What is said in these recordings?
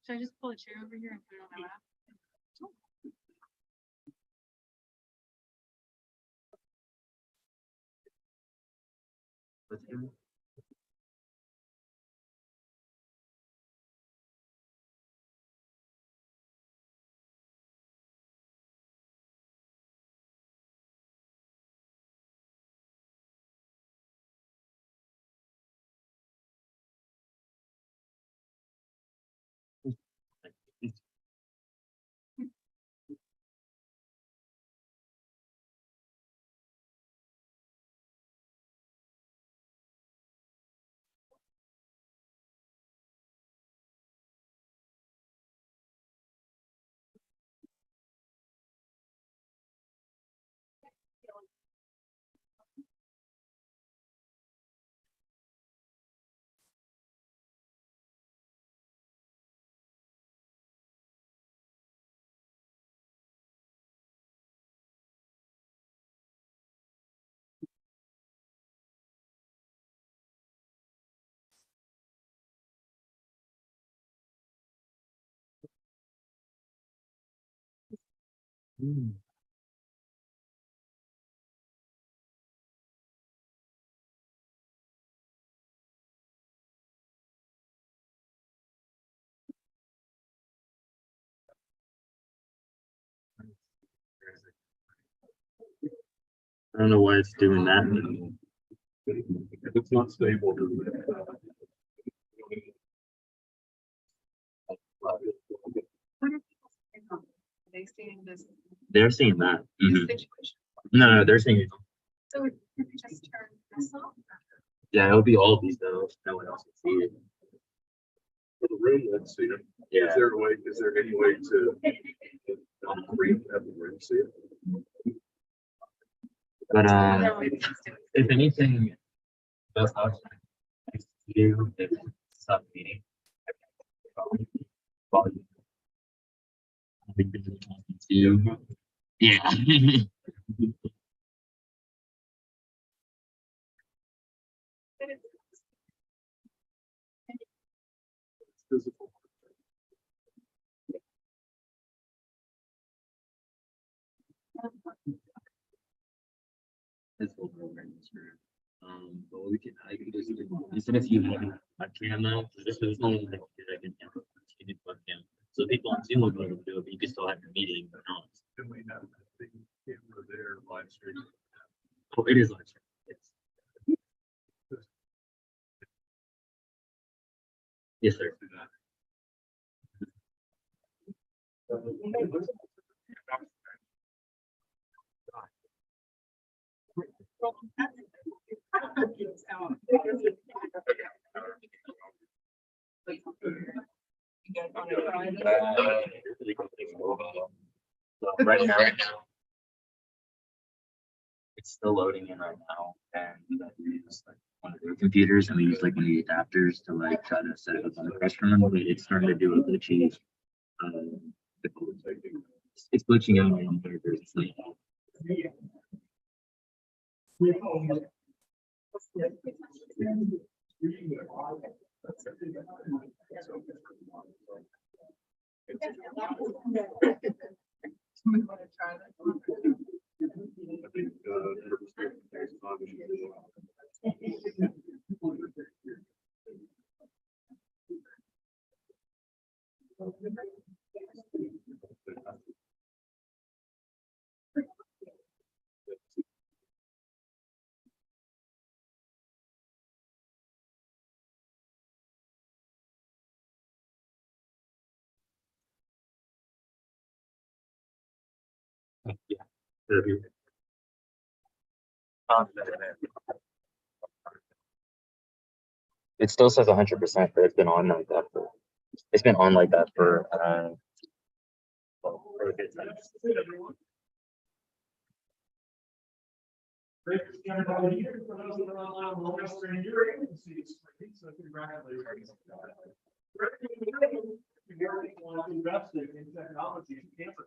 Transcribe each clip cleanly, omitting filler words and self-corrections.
Should I just pull a chair over here and put it on my lap? Let's do it. I don't know why it's doing that. It's not stable. They seeing this They're seeing that. situation. No, they're seeing. So we can just turn this off. Yeah, it'll be all of these though. No one else can see it. For the room, let's see it. Yeah. Is there any way to have the room see it? But No, we just do it. if anything, best option is to do is sub meeting. Yeah. It's physical. But what we can, I can just instead of you having a camera, this is only like I can continue to cam. So people on Zoom will be able to do it, but you can still have your meeting, but not. Can we have the camera there live stream? Oh, it is live stream. It's yes, sir. So right now, it's still loading in right now, and we use like one of their computers, and we use like one of the adapters to like try to set it up on the restaurant. But it's starting to do a glitchy. It's glitching out on servers. It's like, We want to try that. I think, yeah. It still says 100%, but it's been on like that for. It's been on like that for for a good time. Great to see everybody here. For those that are online, we'll just bring your agencies. So congratulations. Want to invest in technology and campus.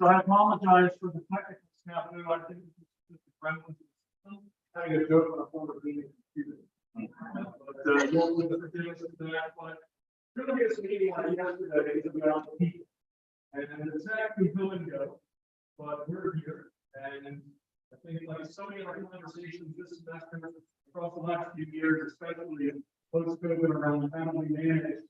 So I apologize for the technical snafu. I think this is Brendan having a joke on a former meeting computer. But you'll look at the things that, but really previous meeting on yesterday is about people. And it's actually come and go, but we're here. And I think like so many of our conversations this semester across the last few years, especially post-COVID around how we manage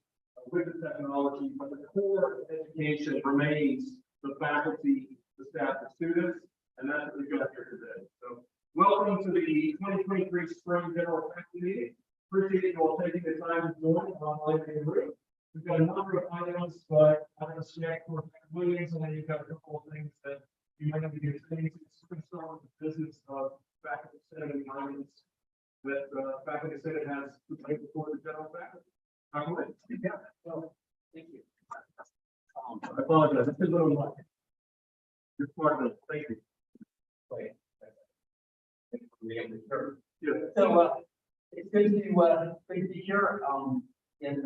with the technology, but the core of education remains the faculty, the staff, the students, and that's what we've got here today. So welcome to the 2023 Spring General Faculty Meeting. Appreciate you all taking the time to join online in the room. We've got a number of items, but I'm going to select for Williams, and then you've got a couple of things that you might have to get things. We're going to start with the business of faculty senate and items that faculty senate has played before the general faculty. Yeah, so thank you. I apologize. It's a little much. You're part of it. Thank you. Wait. Yeah. So, it's good to be here, in,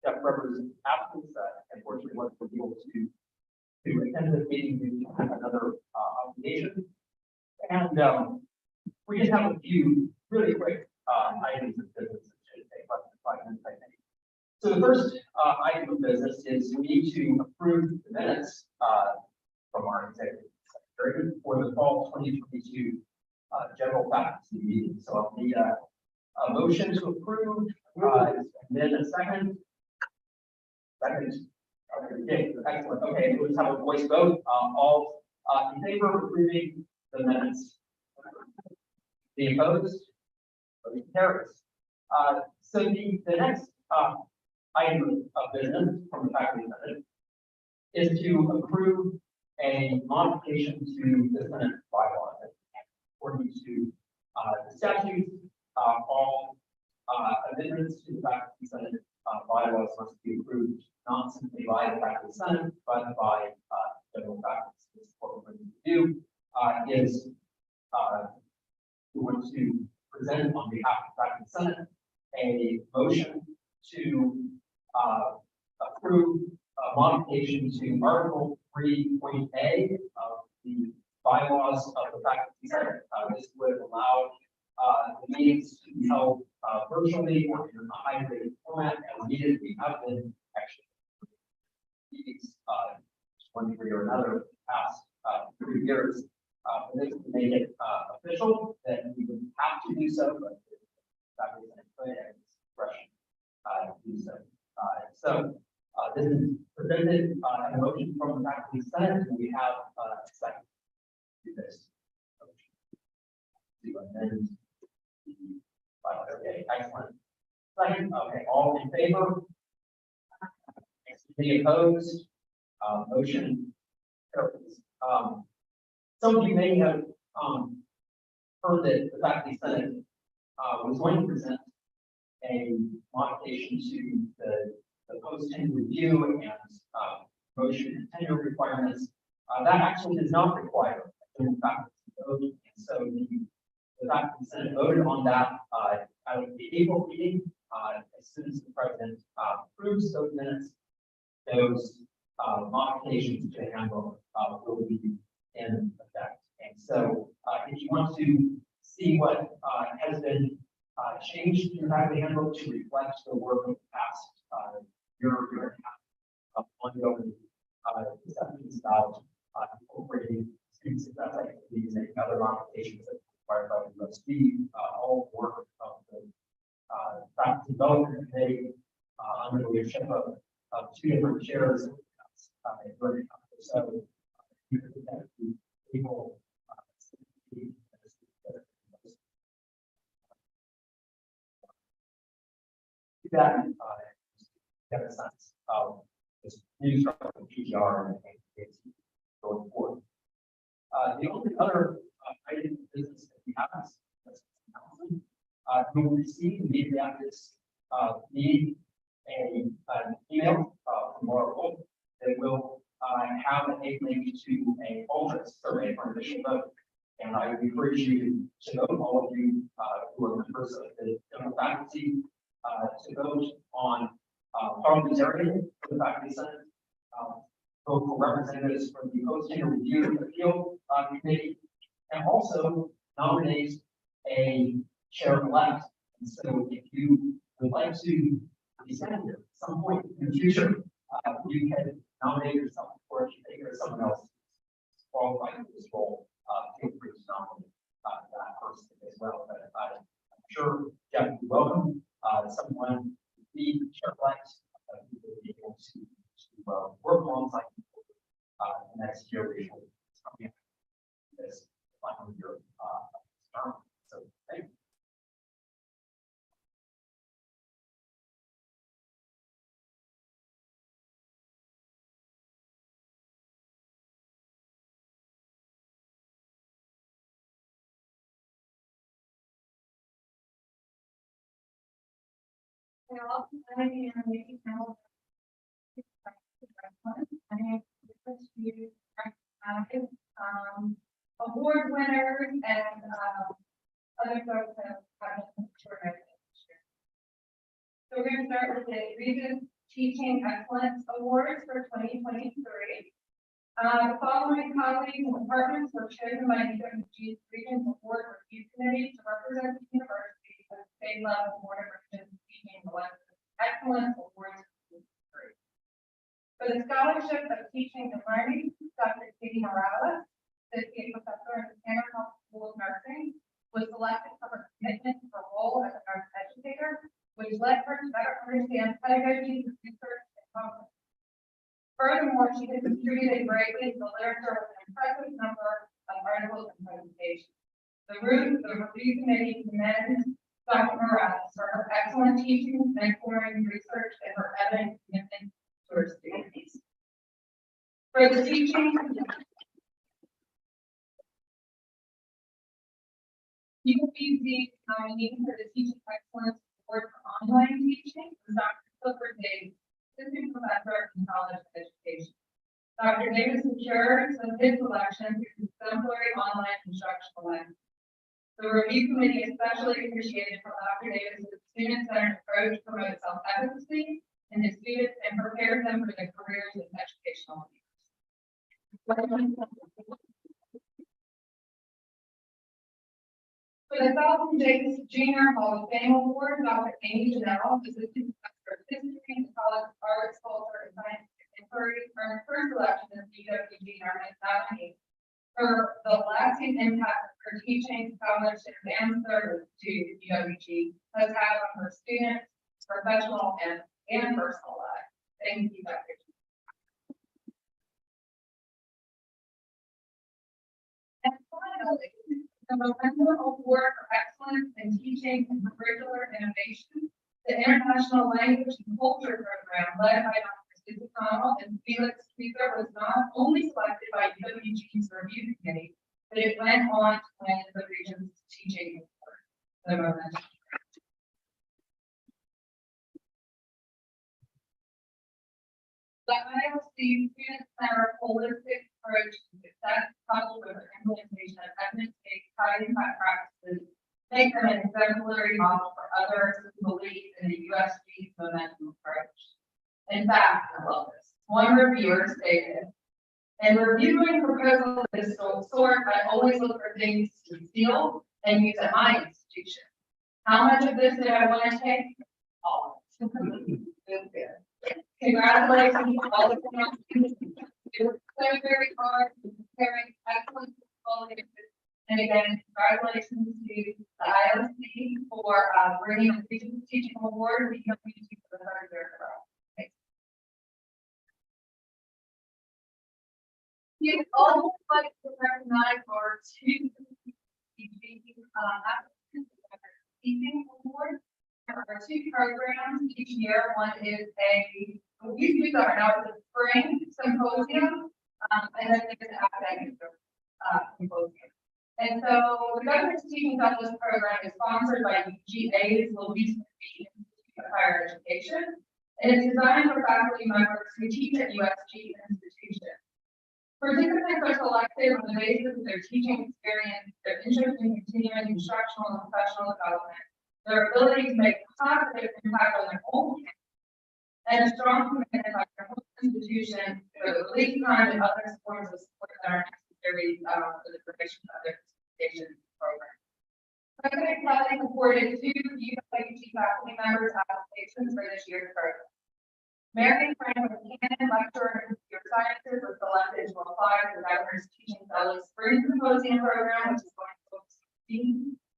Jeff Weber's absence. Unfortunately, wasn't able to attend this meeting due to another, obligation. And, we just have a few really quick, items of business that should take less than 5 minutes, I think. So the first, item of business is we need to approve the minutes, from our executive secretary for the fall 2022 general faculty meeting. So I'll need a motion to approve, and then a second. Okay, excellent. Okay, let's have a voice vote. All in favor of approving the minutes? The opposed? Motion carries. So the next item of business from the faculty senate is to approve a modification to the Senate bylaws. According to the statute, all amendments to the faculty senate bylaws must be approved not simply by the faculty senate, but by general faculty. So this is what we're going to do is we want to present on behalf of the faculty senate a motion to approve a modification to Article 3.A of the bylaws of the faculty senate. This would allow the meetings to be held virtually or in a hybrid format as needed. We have been actually meetings one degree or another past 3 years. For this to make it official, then we would have to do so, but the faculty senate could have discretion to do so. So this is presented a motion from the faculty senate, and we have a second to this motion. To amend the bylaws. Okay, excellent. Second, okay, all in favor? Any opposed? Motion carries. Some of you may have heard that the faculty senate was going to present a modification to the post-tenure review and motion and tenure requirements. That actually does not require a general faculty vote, and so the faculty senate voted on that out of the April meeting. As soon as the president approves those minutes, those modifications to the handbook will be in effect. And so, if you want to see what has been changed in the faculty handbook to reflect the work of the past year and a half of ongoing discussions about incorporating student success activities and other modifications that are required by the USD, all work of the faculty development committee under the leadership of 2 different chairs. So you can people that get a sense of this new structure of PGR and it's going forward. The only other item of business that we have is announcement. You will receive immediately after this meeting an email from Laura Wolf that will have a link to a alternate survey for initial vote. And I would encourage you to vote, all of you who are members of the general faculty, to vote on parliamentarian for the faculty senate, vote for representatives from the post-tenure review and appeal committee, and also nominate a chair-elect. And so if you would like to be senator, some point in the future, you can nominate yourself, or if you think there's someone else qualified for this role, feel free to nominate that person as well. But I'm sure Jeff would be welcome. Someone be like who will be able to work alongside people the next year. We will this final year term. So thank you. Well, I am making now. I have request you to recognize, award winners and, other folks that have gotten short of this year. So we're gonna start with the Regents Teaching Excellence Awards for 2023. The following colleagues and departments were chosen by UWG's Regents Award Review Committee to represent the university at the state level board of Regents Teaching Excellence Awards. For the scholarship of teaching and learning, Dr. Katie Morales, associate professor in the Tanner Health School of Nursing, was selected for her commitment to her role as a nurse educator, which led her to better understand pedagogy, research, and competence. Furthermore, she has contributed greatly to the literature with an impressive number of articles and presentations. The review committee commends Dr. Morales for her excellent teaching, mentoring, research, and her evident commitment to her students. For the teaching, UWG nominee for the Teaching Excellence Award for Online Teaching was Dr. Clifford Davis, assistant professor in college education. Dr. Davis secures his selection through exemplary online instructional lens. The review committee especially appreciated how Dr. Davis' student-centered approach promotes self-efficacy in his students and prepares them for their careers as educational leaders. For the Falcon Davis Junior Hall of Fame Award, Dr. Amy Janelle, assistant professor of history and college arts, culture, and scientific inquiry, earned her selection as UWG nominee for the lasting impact of her teaching, scholarship, and service to UWG has had on her students, professional and personal life. Thank you, Dr. And finally, the Memento Award for Excellence in Teaching and Curricular Innovation, the International Language and Culture Program led by Dr. Susan Connell and Felix Tweezer was not only selected by UWG's review committee, but it went on to win the region's teaching award. The Memento. The ILC student-centered holistic approach to success, coupled with the implementation of evidence-based high-impact practices, make them an exemplary model for others who believe in the USG's momentum approach. In fact, I love this. One reviewer stated, "In reviewing proposals of this sort, I always look for things to steal and use at my institution. How much of this did I want to take? All of it." Feels good. Congratulations to all the students. It was so very hard preparing excellent quality. And again, congratulations to the IOC for bringing the teaching award. We have you for the third year in a row. Thanks. We'd also like to recognize our two applicants for the teaching award. There are two programs each year. One is we used to do that now, it's a spring symposium, and then there's an academic symposium. And so the Government's Teaching Fellowship Program is sponsored by GA's Louise Institute of Higher Education, and it's designed for faculty members who teach at USG institutions. Participants are selected on the basis of their teaching experience, their interest in continuing instructional and professional development, their ability to make a positive impact on their own campus, and a strong commitment by their home institution for the release time and other forms of support that are necessary for the provision of their certification program. President Kelly supported two UWG faculty members' applications for this year's program. Marion Franklin Cannon, lecturer in computer sciences, was selected to apply for the governor's teaching fellow spring symposium program, which is going to focus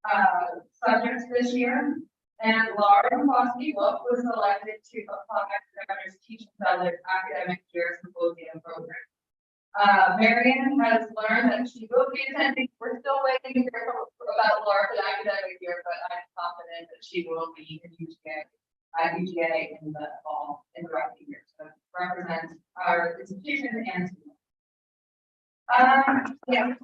on subjects this year. And Laura McCloskey Wolf was selected to apply for the governor's teaching fellow academic year symposium program. Marion has learned that she will be attending. We're still waiting to hear about Laura for the academic year, but I'm confident that she will be in UGA in the fall in the rest of the year. So represent our institution and yeah.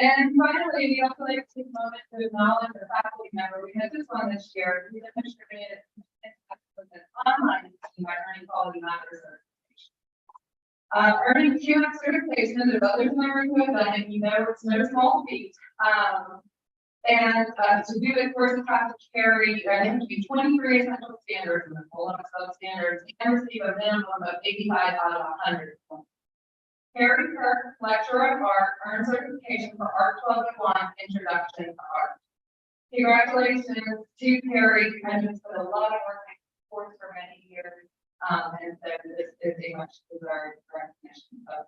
And finally, we also like to take a moment to acknowledge the faculty member. We had this one this year. We demonstrated an online teaching by earning quality matters certification. Earning QX certification, there's others in the room who have done it. You know, it's no small feat. To do it, course, you have to carry, I think, 23 essential standards and a whole lot of substandards and receive a minimum of 85 out of 100. Carrie Kirk, lecturer of art, earned certification for Art 1201 Introduction to Art. Congratulations to Carrie. I just put a lot of work into the course for many years. And so this is a much deserved recognition of.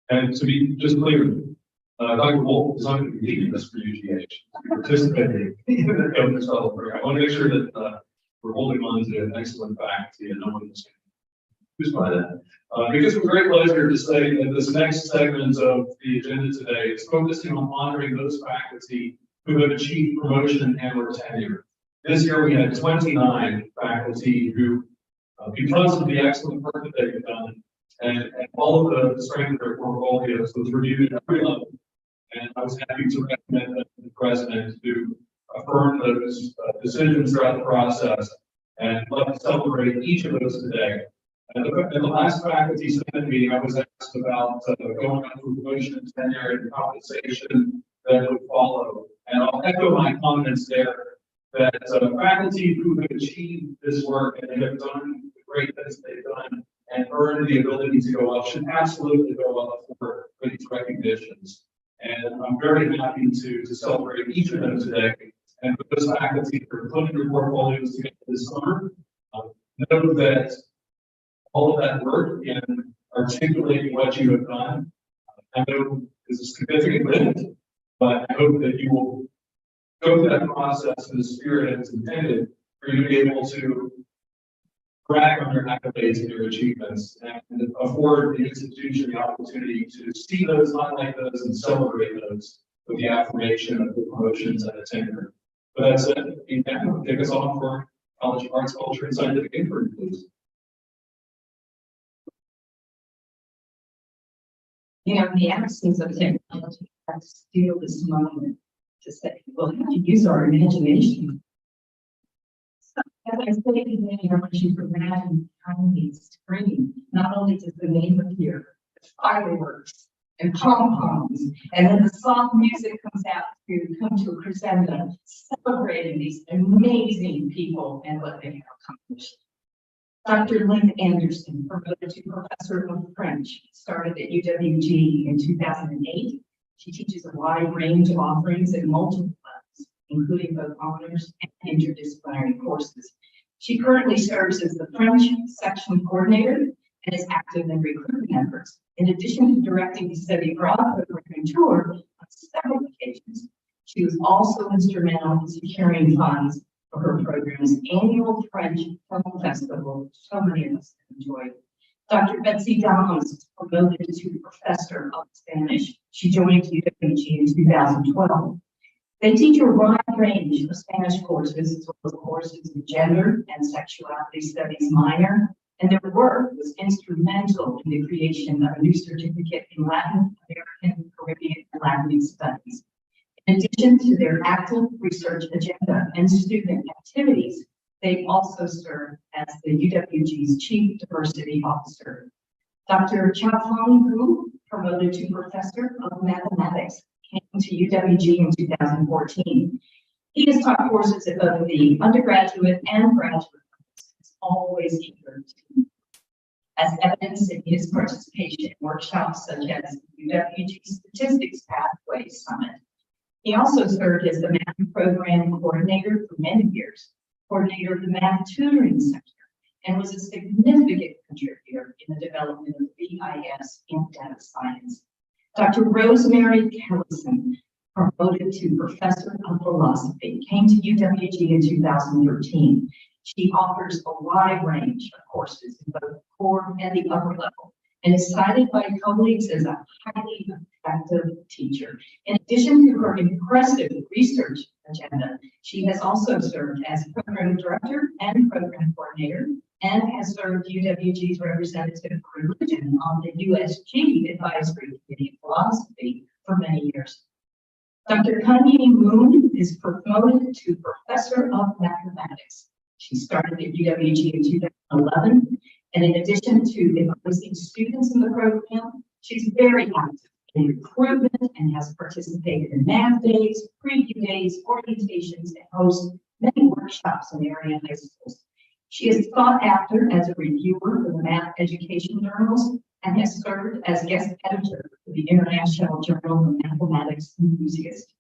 And to be just clear, Dr. Wolf is not going to be leading this for UGH, participating in the government fellow program. I want to make sure that we're holding on to an excellent faculty and no one is confused by that. Because it's a great pleasure to say that this next segment of the agenda today is focusing on honoring those faculty who have achieved promotion and or tenure. This year we had 29 faculty who, because of the excellent work that they've done, and all of the strength of their portfolios was reviewed at every level. And I was happy to recommend that to the president to affirm those decisions throughout the process. And I'd like to celebrate each of those today. At the last faculty senate meeting, I was asked about going on through promotion, tenure, and compensation that would follow. And I'll echo my comments there that faculty who have achieved this work and have done the great things they've done and earn the ability to go up should absolutely go up for these recognitions. And I'm very happy to celebrate each of them today. And for those faculty that are putting their portfolios together this summer, know that all of that work in articulating what you have done, I know is a significant lift, but I hope that you will go through that process in the spirit it's intended for you to be able to brag on your accolades and your achievements and afford the institution the opportunity to see those, highlight those, and celebrate those with the affirmation of the promotions and the tenure. But that's it. Ethan, take us on for College of Arts, Culture, and Scientific Inquiry, please. You know, in the absence of technology, I have to steal this moment to say, we'll have to use our imagination. As I say today, I want you to imagine behind the screen, not only does the name appear, but fireworks and pom-poms, and then the soft music comes out to come to a crescendo, celebrating these amazing people and what they have accomplished. Dr. Lynn Anderson, promoted to professor of French, started at UWG in 2008. She teaches a wide range of offerings at multiple levels, including both honors and interdisciplinary courses. She currently serves as the French section coordinator and is active in recruitment efforts. In addition to directing the study abroad program tour on several occasions, she was also instrumental in securing funds for her program's annual French Film Festival, so many of us enjoyed. Dr. Betsy Dahms was promoted to professor of Spanish. She joined UWG in 2012. They teach a wide range of Spanish courses, as well as courses in gender and sexuality studies minor, and their work was instrumental in the creation of a new certificate in Latin American, Caribbean, and Latin studies. In addition to their active research agenda and student activities, they also serve as the UWG's Chief Diversity Officer. Dr. Chao-Fong Gu, promoted to Professor of Mathematics, came to UWG in 2014. He has taught courses at both the undergraduate and graduate levels. He's always eager to, as evidence in his participation in workshops such as UWG Statistics Pathway Summit. He also served as the math program coordinator for many years, coordinator of the Math Tutoring Center, and was a significant contributor in the development of BIS in data science. Dr. Rosemary Kellison, promoted to Professor of Philosophy, came to UWG in 2013. She offers a wide range of courses in both the core and the upper level, and is cited by colleagues as a highly effective teacher. In addition to her impressive research agenda, she has also served as program director and program coordinator, and has served UWG's representative for religion on the USG Advisory Committee of Philosophy for many years. Dr. Kanye Moon is promoted to Professor of Mathematics. She started at UWG in 2011, and in addition to advising students in the program, she's very active in recruitment and has participated in math days, preview days, orientations, and hosts many workshops in area high schools. She is sought after as a reviewer for the math education journals and has served as guest editor for the International Journal of Mathematics Enthusiasts.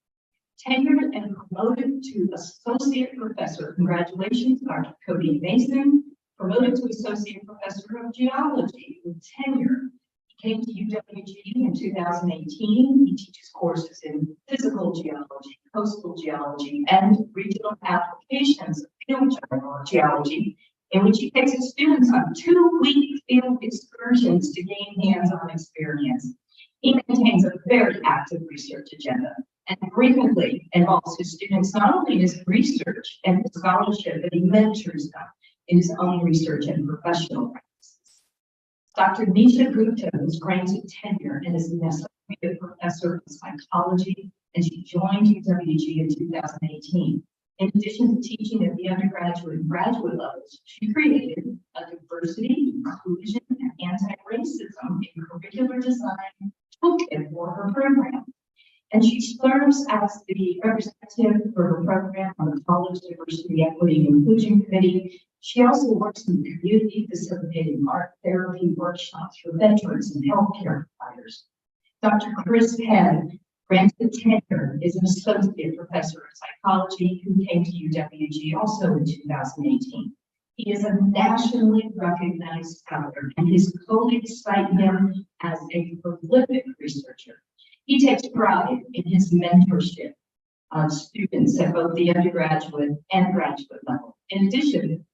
Tenured and promoted to associate professor. Congratulations, Dr. Cody Mason, promoted to associate professor of geology with tenure. He came to UWG in 2018. He teaches courses in physical geology, coastal geology, and regional applications of field geology, in which he takes his students on 2-week field excursions to gain hands-on experience. He maintains a very active research agenda and frequently involves his students not only in his research and his scholarship, but he mentors them in his own research and professional practices. Dr. Nisha Gupta was granted tenure and is an associate professor of psychology, and she joined UWG in 2018. In addition to teaching at the undergraduate and graduate levels, she created a diversity, inclusion, and anti-racism in curricular design toolkit for her program. And she serves as the representative for her program on the College Diversity, Equity, and Inclusion Committee. She also works in the community facilitating art therapy workshops for veterans and healthcare providers. Dr. Chris Head, granted tenure, is an associate professor of psychology who came to UWG also in 2018. He is a nationally recognized scholar, and his colleagues cite him as a prolific researcher. He takes pride in his mentorship of students at both the undergraduate and graduate level. In addition,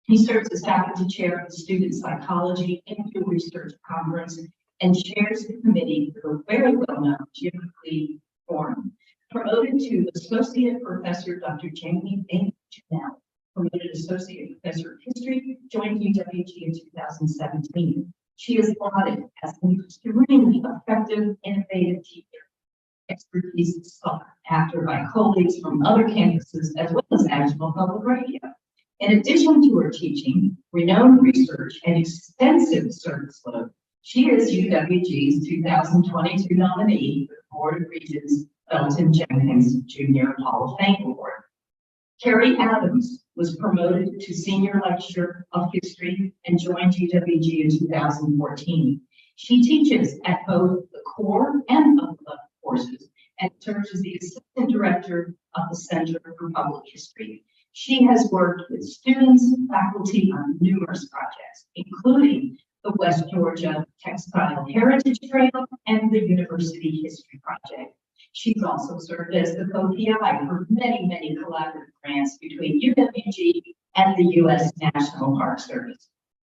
he serves as faculty chair of the Student Psychology and Pew Research Conference and chairs the committee for the very well-known Geography Forum. Promoted to Associate Professor, Dr. Jamie A. Janelle, promoted Associate Professor of History, joined UWG in 2017. She is lauded as an extremely effective, innovative teacher. Expertise is sought after by colleagues from other campuses as well as National Public Radio. In addition to her teaching, renowned research, and extensive service load, she is UWG's 2022 nominee for the Board of Regents Felton Jenkins Jr. Hall of Fame Award. Carrie Adams was promoted to Senior Lecturer of History and joined UWG in 2014. She teaches at both the core and upper level courses and serves as the Assistant Director of the Center for Public History. She has worked with students and faculty on numerous projects, including the West Georgia Textile Heritage Trail and the University History Project. She's also served as the co-PI for many collaborative grants between UWG and the U.S. National Park Service.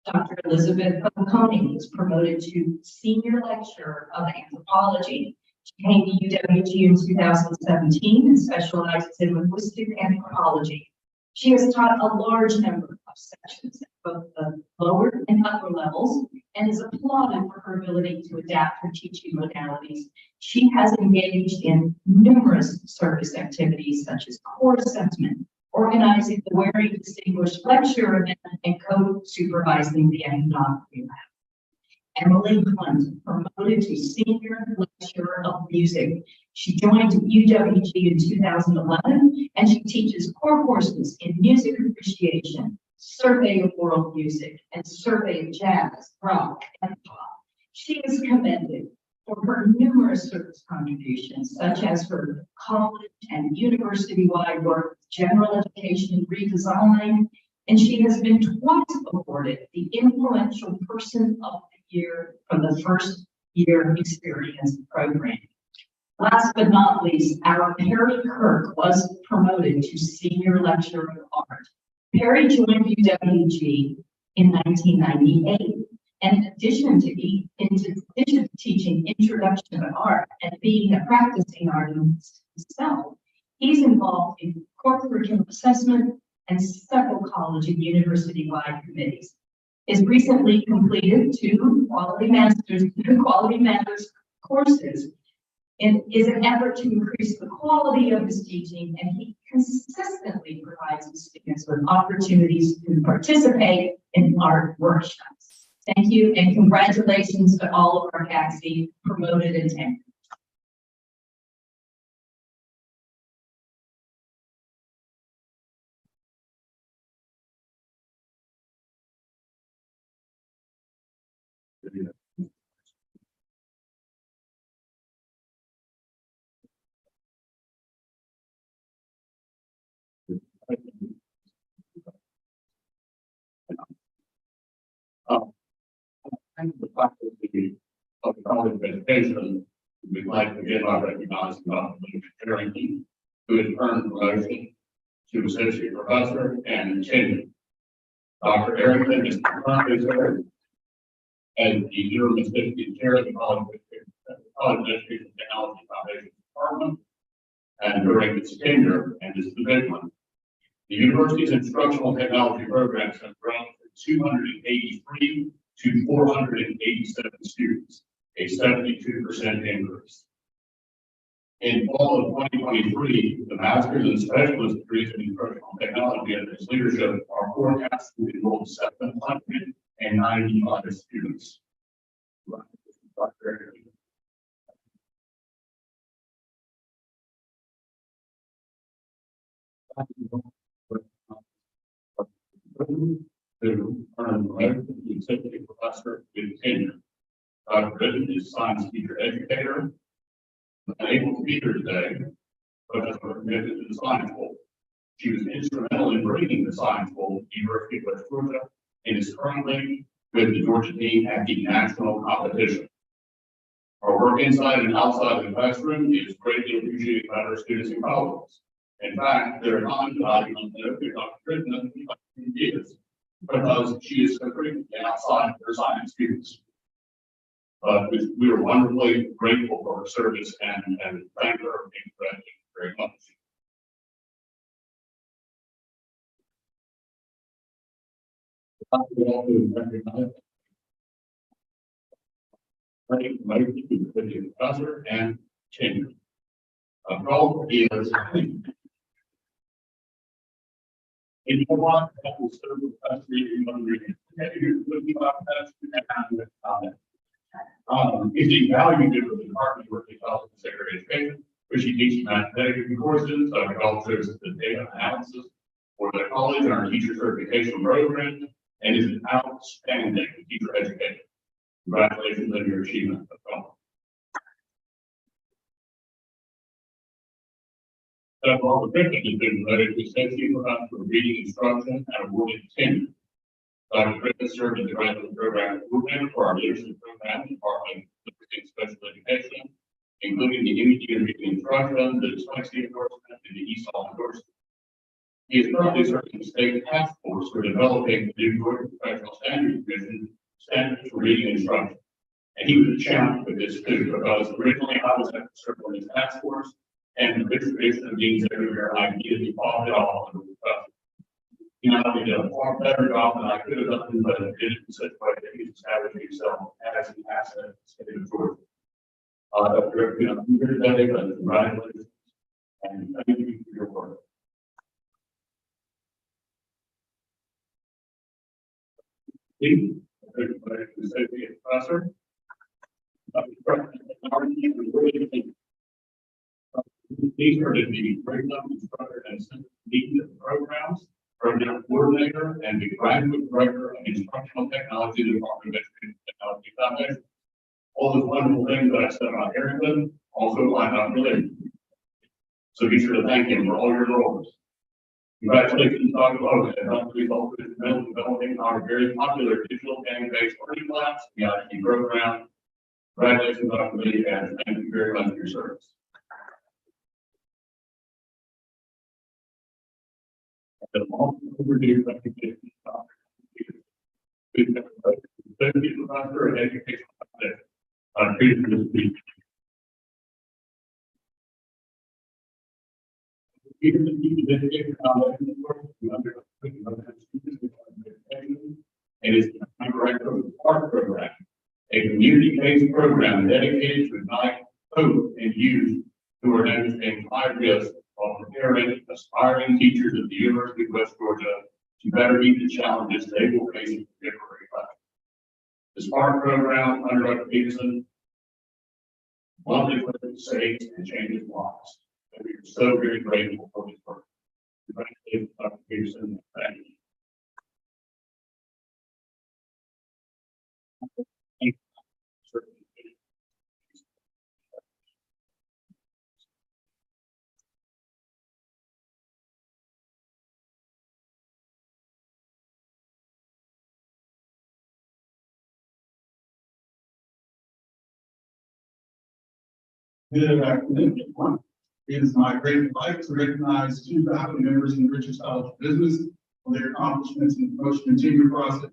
Dr. Elizabeth Ponconi was promoted to Senior Lecturer of Anthropology. She came to UWG in 2017 and specializes in linguistic anthropology. She has taught a large number of sections at both the lower and upper levels and is applauded for her ability to adapt her teaching modalities. She has engaged in numerous service activities such as core assessment, organizing the Waring Distinguished Lecture event, and co-supervising the ethnography lab. Emily Hunt, promoted to Senior Lecturer of Music. She joined UWG in 2011, and she teaches core courses in music appreciation, survey of world music, and survey of jazz, rock, and pop. She is commended for her numerous service contributions, such as her college and university-wide work, general education redesign, and she has been twice awarded the Influential Person of the Year from the First Year Experience Program. Last but not least, our Perry Kirk was promoted to Senior Lecturer of Art. Perry joined UWG in 1998. And in addition to teaching Introduction to Art and being a practicing artist himself, he's involved in core curriculum assessment and several college and university-wide committees. His recently completed two Quality Matters courses and is an effort to increase the quality of his teaching, and he consistently provides his students with opportunities to participate in art workshops. Thank you, and congratulations to all of our CAXI promoted and tenured. And the faculty of the College of Education, we'd like to begin by recognizing Dr. Luke Harrington, who has earned promotion to associate professor and tenure. Dr. Harrington is currently serving as the interim assistant chair of the College of Education Technology Foundation Department, and during its tenure and its position, the university's instructional technology programs have grown from 283 to 487 students, a 72% increase. In fall of 2023, the master's and specialist degrees in instructional technology and its leadership are forecast to enroll 795 students. To earn promotion to executive professor with tenure. Dr. Britton is a science teacher educator, unable to be here today, but has committed to the Science Bowl. She was instrumental in bringing the Science Bowl to the University of West Georgia and is currently with the Georgia team at the national competition. Our work inside and outside the classroom is greatly appreciated by our students and colleagues. In fact, there are times that I don't know who Dr. Britton is, because she is so frequently outside of her science students. But we are wonderfully grateful for her service and thank her very much. We also recognize the professor and tenure. Call is if you want that will serve the country in one region. Is a value giver of the Department of Working Health and Secretary of Education, where she teaches mathematics courses, agriculture, the data analysis for the college and our teacher certification program, and is an outstanding teacher educator. Congratulations on your achievement. All the Griffin has been promoted to associate professor for reading instruction and awarded tenure. Dr. Griffin served as the graduate program coordinator for our leadership program department of special education, including the MED and reading instruction, the dyslexia endorsement, and the ESOL endorsement. He is currently serving the state task force for developing the new Georgia Professional Standards Division standards for reading instruction. And he was a champion with this too, because originally I was at the circle in the task force, and the distribution of deans everywhere, I immediately followed it all under the professor. You know, he did a far better job than I could have done, but it did it in such a way that he's established himself as an asset in the state of Georgia. Dr. Griffin, I'm here today, but congratulations and thank you for your work. Steve? Associate Professor. These are the curriculum instructor and assistant programs, program coordinator, and the graduate director of instructional technology, Department of Education Technology Foundation. All those wonderful things that I said about Harrington also line up related. So be sure to thank him for all your roles. Congratulations, Dr. Logan, and help result in developing our very popular digital game-based learning labs, the IT program. Congratulations, Dr. Lee, and thank you very much for your service. The long overdue recognition of Associate Professor in Education. Treated this week. Even the teaching education foundation work, we undertook and is the director of the SPARK program, a community-based program dedicated to ignite hope and youth who are navigating high risk while preparing aspiring teachers at the University of West Georgia to better meet the challenges they will face in contemporary life. The SPARK program under Dr. Peterson monthly saves and changes lives. And we are so very grateful for his work. Congratulations, Dr. Peterson. Thank you. Good afternoon, everyone. It is my great delight to recognize two faculty members in the Richards College of Business for their accomplishments in the promotion and tenure process.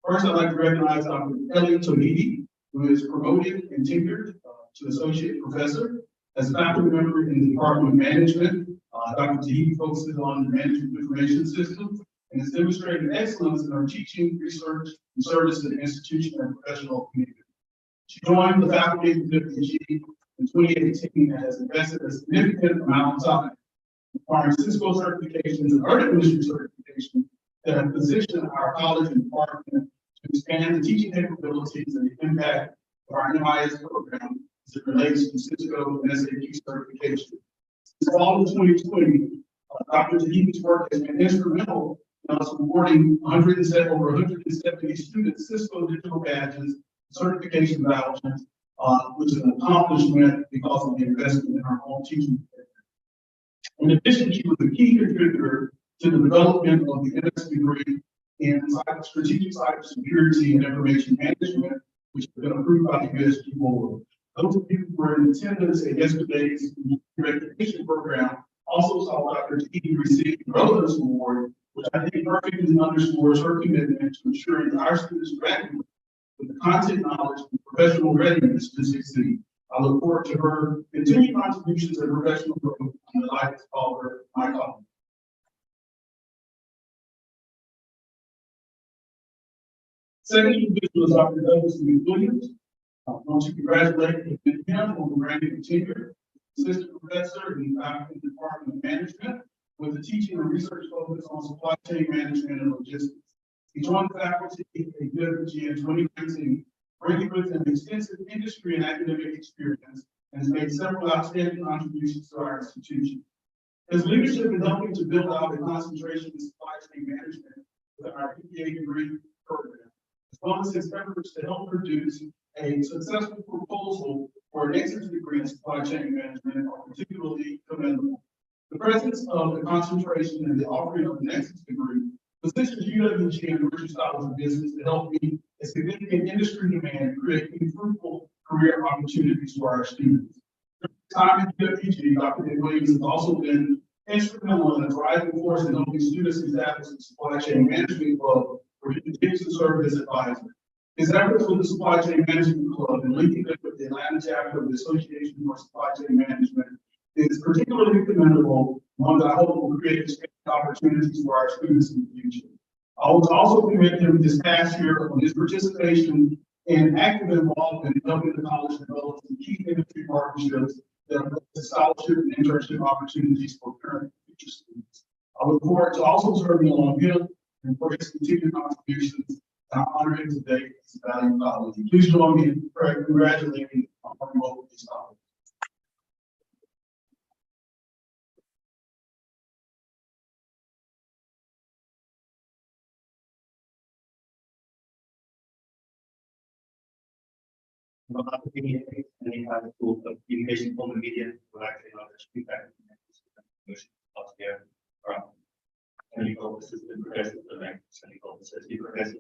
First, I'd like to recognize Dr. Elliot Tonidi, who is promoted and tenured to associate professor. As a faculty member in the Department of Management, Dr. Tonidi focuses on the management information systems and has demonstrated excellence in her teaching, research, and service to the institution and professional community. She joined the faculty of WFG in 2018 and has invested a significant amount of time acquiring Cisco certifications and other industry certifications that have positioned our college and department to expand the teaching capabilities and the impact of our MIS program as it relates to Cisco and SAP certification. Since fall of 2020, Dr. Tahibi's work has been instrumental in us awarding over 170 students Cisco digital badges, certification vouchers, which is an accomplishment because of the investment in our own teaching. In addition, she was a key contributor to the development of the MS degree in strategic cybersecurity and information management, which has been approved by the USG board. Those of you who were in attendance at yesterday's recognition program also saw Dr. T receive the Relevance Award, which I think perfectly underscores her commitment to ensuring that our students graduate with the content knowledge and professional readiness to succeed. I look forward to her continued contributions and professional growth. I'm delighted to call her my colleague. Second individual is Dr. Douglas Williams. I want to congratulate him on the granting tenure, assistant professor in the faculty Department of Management with a teaching and research focus on supply chain management and logistics. He joined the faculty at WFG in 2019, bringing with him extensive industry and academic experience, and has made several outstanding contributions to our institution. His leadership in helping to build out a concentration in supply chain management with our PPA degree program, as well as his efforts to help produce a successful proposal for an exit degree in supply chain management are particularly commendable. The presence of the concentration and the offering of an exit degree positions UWG and the Richards College of Business to help meet a significant industry demand and create fruitful career opportunities for our students. During his time at UWG, Dr. Williams has also been instrumental in a driving force in helping students establish a supply chain management club where he continues to serve as advisor. His efforts with the Supply Chain Management Club and linking it with the Atlanta chapter of the Association for Supply Chain Management is particularly commendable, one that I hope will create opportunities for our students in the future. I was also commend him this past year on his participation and active involvement in helping the college develop some key industry partnerships that are scholarship and internship opportunities for current and future students. I look forward to also serving along him and for his continued contributions I'm honored today this valued college. Please join me in congratulating our both of these colleagues. Any high school of communication, form of media, will actually not speak back. Here, technical assistant professor, the rank, technical assistant professor.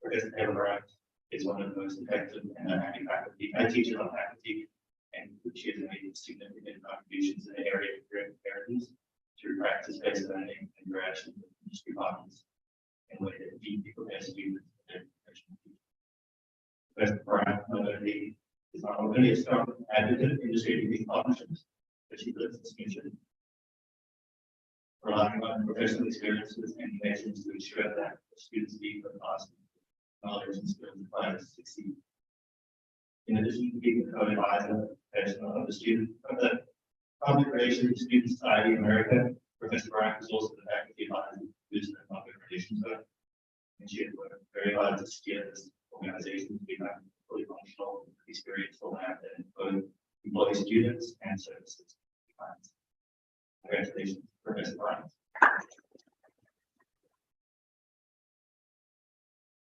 Professor Everett is one of the most effective and dynamic faculty, teachers on faculty, and she has made significant contributions in the area of career preparedness through practice-based learning and interaction with industry partners in ways that deeply prepare students for their professional future. Professor Brian is not only a strong advocate of industry partnerships, but she lives this mission, relying on professional experiences and connections to ensure that the students leave the class knowledge and skills required to succeed. In addition to being the co-advisor professional of the student of the Public Relations Student Society of America, Professor Brian is also the faculty advisor to the Public Relations Code, and she has worked very hard to steer this organization to become fully functional, experiential, and both employ students and services. Congratulations, Professor Brian.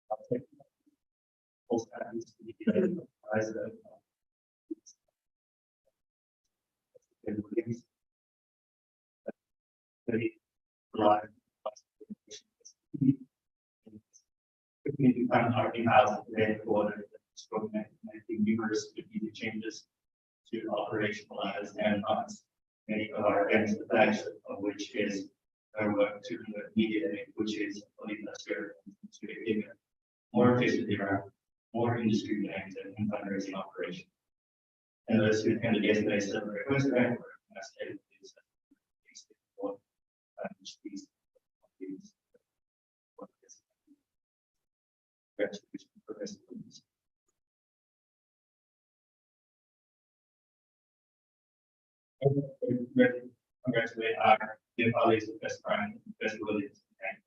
I'll take full status to be advisor. We found our in-house today for making numerous strategic changes to operationalize and advance many of our events, the flagship of which is our work to the media, which is fully necessary to get more efficiently around more industry connected and fundraising operation. And those who attended yesterday's seminar request grant were stated congratulate our dear colleagues of Best Brian, Best Williams, and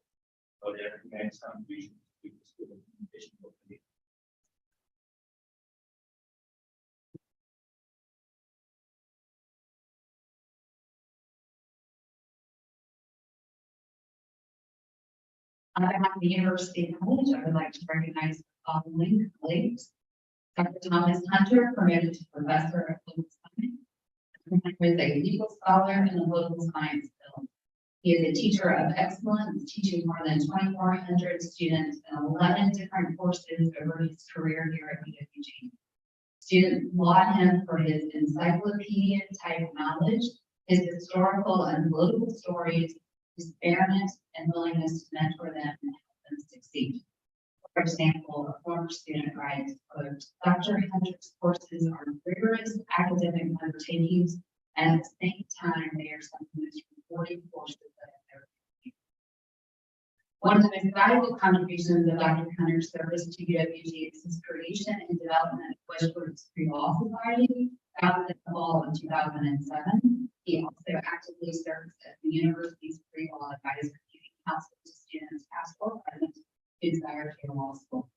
for their immense contribution to the school communication. On behalf of the University College, I would like to recognize the following colleagues. Dr. Thomas Hunter, promoted to professor of political science. Dr. Hunter is a legal scholar in the political science field. He is a teacher of excellence, teaching more than 2,400 students in 11 different courses over his career here at UWG. Students laud him for his encyclopedia-type knowledge, his historical and political stories, his fairness and willingness to mentor them and help them succeed. For example, a former student writes, quote, Dr. Hunter's courses are rigorous academic undertakings, and at the same time, they are some of the most rewarding courses that I've ever taken. One of the most valuable contributions of Dr. Hunter's service to UWG is his creation and development of Westbrook's Pre-Law Society, founded in the fall of 2007. He also actively serves as the university's pre-law advisor, giving counsel to students past or present who desire to law school.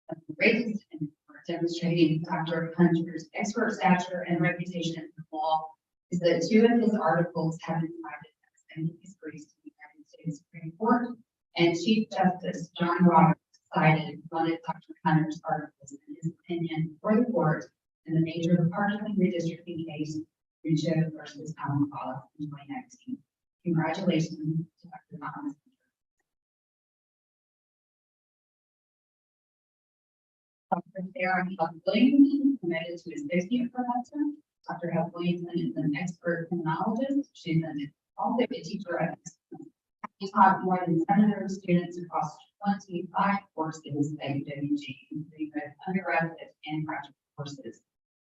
The greatest and for demonstrating Dr. Hunter's expert stature and reputation in law is that two of his articles have been cited as amicus briefs to the United States Supreme Court, and Chief Justice John Roberts cited one of Dr. Hunter's articles in his opinion for the court in the major partisan redistricting case Richo versus Allen College in 2019. Congratulations to Dr. Thomas. Dr. Sarah Huff Williamson, promoted to associate professor. Dr. Huff Williamson is an expert criminologist. She's also a teacher of excellence. He taught more than 700 students across 25 courses at UWG, including both undergraduate and graduate courses.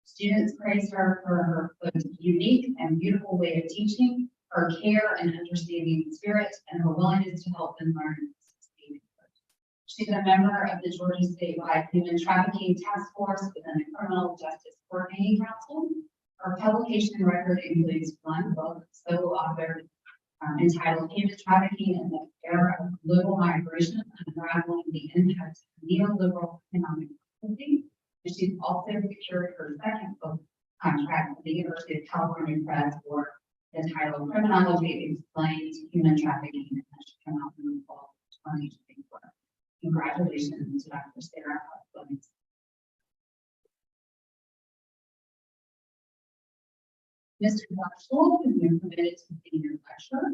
Students praised her for her both unique and beautiful way of teaching, her care and understanding spirit, and her willingness to help them learn and succeed. She's a member of the Georgia Statewide Human Trafficking Task Force within the Criminal Justice Coordinating Council. Her publication record includes one book, solo authored, entitled Human Trafficking in the era of global migration, unraveling the impacts of neoliberal economic policy. And she's also secured her second book contract with the University of California Press for entitled Criminology Explains Human Trafficking, and that should come out in the fall of 2024. Congratulations to Dr. Sarah Hutchins. Mr. School has been promoted to senior lecturer.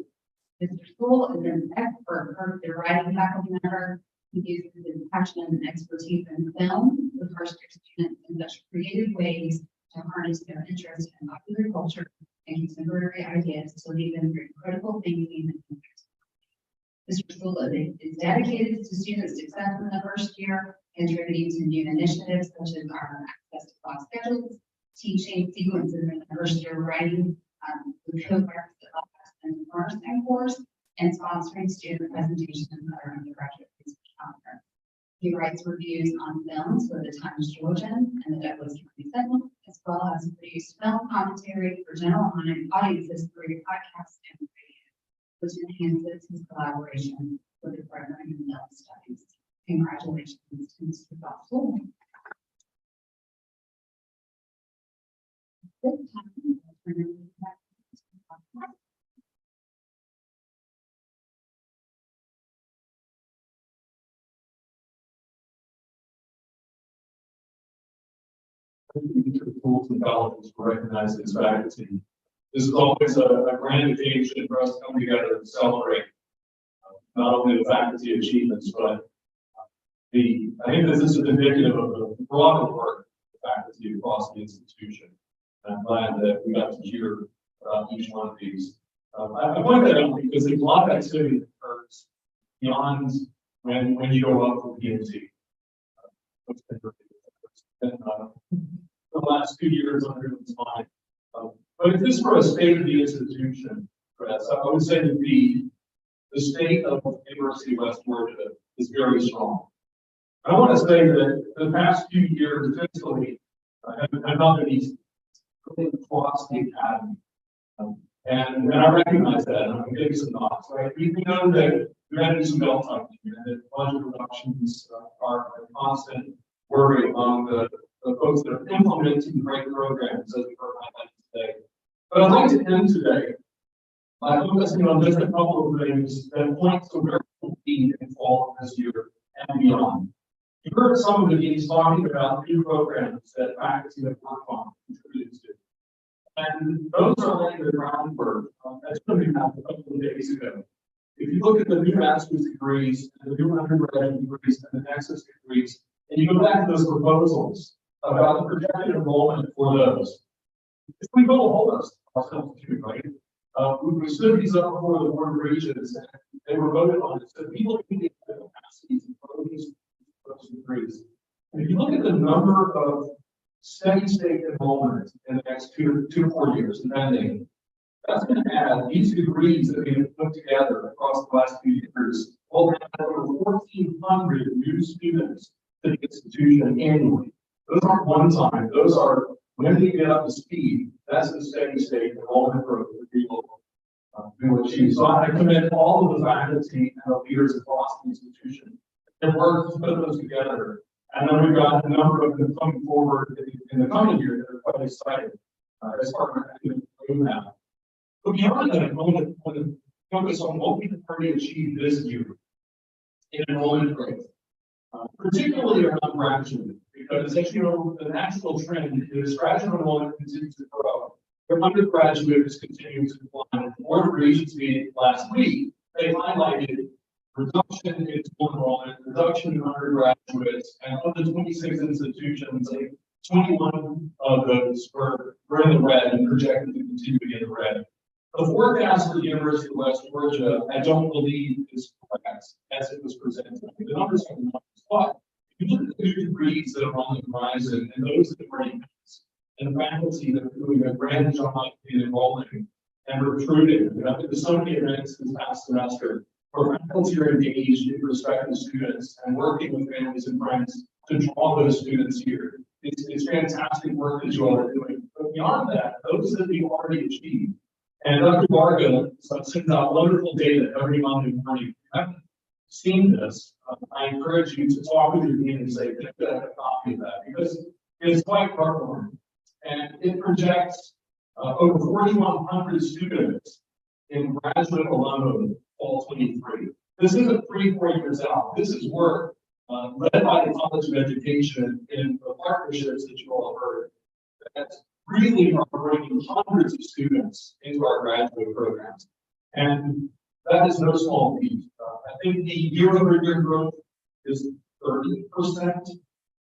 Mr. School is an expert first-year writing faculty member. He uses his passion and expertise in film with first-year students in such creative ways to harness their interest in popular culture and contemporary ideas to lead them through critical thinking and impact. Mr. School is dedicated to student success in the first year, contributing to new initiatives such as our access to class schedules, teaching sequences in the first year writing with co-workers and nursing course, and sponsoring student presentations at our undergraduate research conference. He writes reviews on films for the Times Georgian and the Douglas County Sentinel, as well as produced film commentary for general audiences through podcasts and radio, which enhances his collaboration with the program in film studies. Congratulations to Mr. Gospel. This time, I'll turn it back to Mr. Gospel. Tools and developments to recognize this faculty. This is always a grand occasion for us to come together and celebrate not only the faculty achievements, but I think this is indicative of the broader work of the faculty across the institution. I'm glad that we got to hear about each one of these. I point that out because there's a lot of activity that occurs beyond when you go up for PhD. The last 2 years under this mind. But if this were a state of the institution, Chris, I would say that the state of the University of West Georgia is very strong. I want to say that the past few years, fiscally, have not been easy across the academy. And I recognize that, and I'm giving some thoughts, right? We know that we've had to do some belt tightening, and that budget reductions are a constant worry among the folks that are implementing great programs, as we heard highlighted today. But I'd like to end today by focusing on just a couple of things that point to where we'll be in fall of this year and beyond. You heard some of the deans talking about new programs that faculty have worked on, contributed to. And those are laying the groundwork. That's what we had a couple of days ago. If you look at the new master's degrees, and the new undergraduate degrees, and the nexus degrees, and you go back to those proposals about the projected enrollment for those, if we build a whole list ourselves too, right? We stood these up before the board of regents, and they were voted on. So people can get the capacity to grow these degrees. And if you look at the number of steady state enrollment in the next 2 to 4 years, depending, that's going to add these degrees that we have put together across the last few years. We'll have over 1,400 new students to the institution annually. Those aren't one time, those are when we get up to speed, that's the steady state enrollment growth that people will achieve. So I commend all of the faculty and the leaders across the institution and work to put those together. And then we've got a number of them coming forward in the coming year that are quite excited as part of our academic roadmap. But beyond that, I want to focus on what we've already achieved this year in enrollment growth, particularly around graduate, because as you know, the natural trend is graduate enrollment continues to grow. Their undergraduate is continuing to decline. The board of regents meeting last week, they highlighted reduction in school enrollment, reduction in undergraduates, and of the 26 institutions, 21 of those were in the red and projected to continue to be in the red. The forecast for the University of West Georgia, I don't believe is correct as it was presented. The numbers are the numbers, but if you look at the new degrees that are on the horizon and those that are already passed, and the faculty that are doing a grand job in enrolling and recruiting, I've been to so many events this past semester where faculty are engaged in prospective students and working with families and friends to draw those students here. It's fantastic work that you all are doing. But beyond that, those that we've already achieved, And Dr. Varga sends out wonderful data every Monday morning. If you haven't seen this, I encourage you to talk with your dean and say, "Can I get a copy of that?" Because it's quite heartwarming. And it projects over 4,100 students in graduate alone fall 23. This isn't 3-4 years out. This is work led by the College of Education in the partnerships that you all have heard that really are bringing hundreds of students into our graduate programs. And that is no small feat. I think the year-over-year growth is 30%,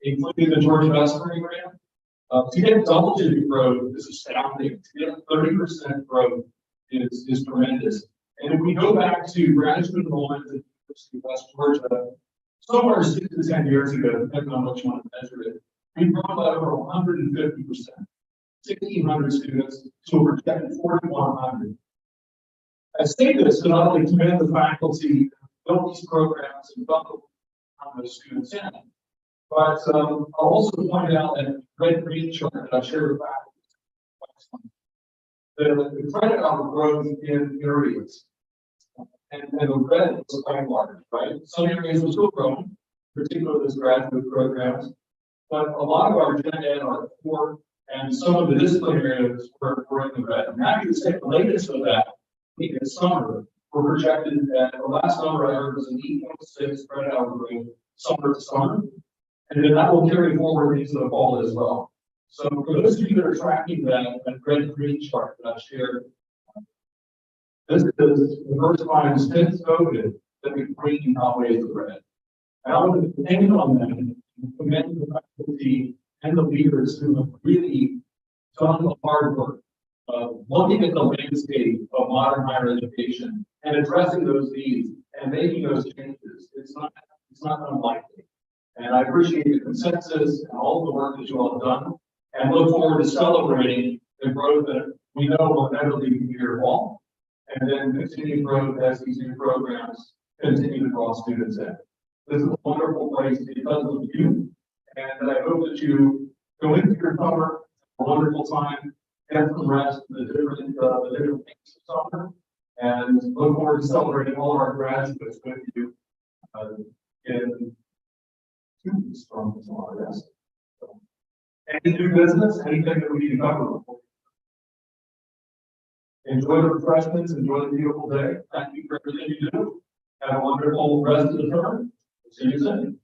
including the Georgia Westbury grant. To get double-digit growth is astounding. To get 30% growth is tremendous. And if we go back to graduate enrollment at the University of West Georgia, somewhere 6 to 10 years ago, depending on what you want to measure it, we've grown by over 150%. 1,600 students to a projected 4,100. I say this to not only commend the faculty, build these programs and bundle those students in, but I'll also point out that red green chart that I shared with faculty. The credit hour growth in areas, and the red was quite large, right? Some areas are still growing, particularly those graduate programs, but a lot of our gen ed are core, and some of the discipline areas were in the red. And now you take the latest of that, in summer, we're projected at the last number I heard was an 8.6 credit hour growth summer to summer. And then that will carry forward into the fall as well. So for those of you that are tracking that red green chart that I shared, this is the first time since COVID that we've green outweighs the red. And I want to depend on them and commend the faculty and the leaders who have really done the hard work of looking at the landscape of modern higher education and addressing those needs and making those changes. It's not unlikely. And I appreciate the consensus and all the work that you all have done, and look forward to celebrating the growth that we know will inevitably be here fall, and then continued growth as these new programs continue to draw students in. This is a wonderful place because of you, and I hope that you go into your summer, a wonderful time, get some rest, the different things of summer, and look forward to celebrating all our graduates with you in 2 weeks from tomorrow. Yes. So, any new business, anything that we need to cover? Enjoy the refreshments, enjoy the beautiful day. Thank you for everything you do. Have a wonderful rest of the term. See you soon.